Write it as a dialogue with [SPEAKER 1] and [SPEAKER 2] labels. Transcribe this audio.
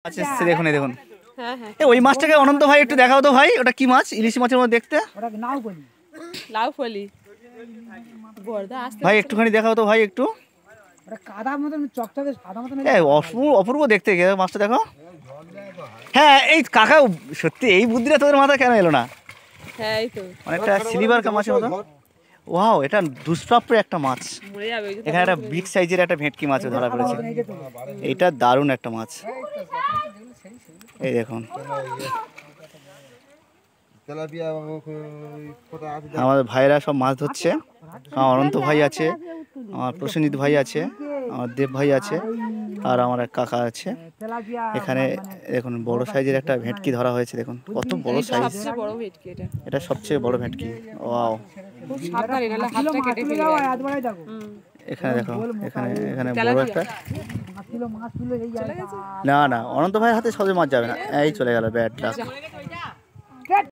[SPEAKER 1] আচ্ছা দেখুন এই দেখুন ওই মাছটাকে অনন্ত ভাই একটু দেখাও তো ভাই, ওটা কি মাছ? ইলিশ মাছের মতো দেখতে। ভাই একটুখানি দেখাও তো ভাই একটু। অপূর্ব দেখতে মাছটা, দেখো। হ্যাঁ এই কাকা সত্যি এই বুদ্ধিটা তোদের মাথায় কেন এলো না? অনেকটা সিলভার মাছের মতো। ওয়াও, এটা দুষ্প্রাপ্য একটা মাছ। এখানে একটা বিগ সাইজের একটা ভেটকি মাছ ধরা পড়েছে। এটা দারুণ একটা মাছ, এই দেখুন। আমাদের ভাইরা সব মাছ ধরছে। আমার অনন্ত ভাই আছে, আমার প্রসেনজিৎ ভাই আছে, আমার দেব ভাই আছে, আর আমার এক কাকা আছে। এখানে দেখুন বড় সাইজের একটা ভেটকি ধরা হয়েছে, দেখুন কত বড় সাইজ। এটা সবচেয়ে বড় ভেটকি। ওয়াও, এখানে দেখো, এখানে এখানে বড় একটা। না না, অনন্ত ভাইয়ের হাতে সবই মাছ যাবে না। এই চলে গেল, ব্যাড লাক।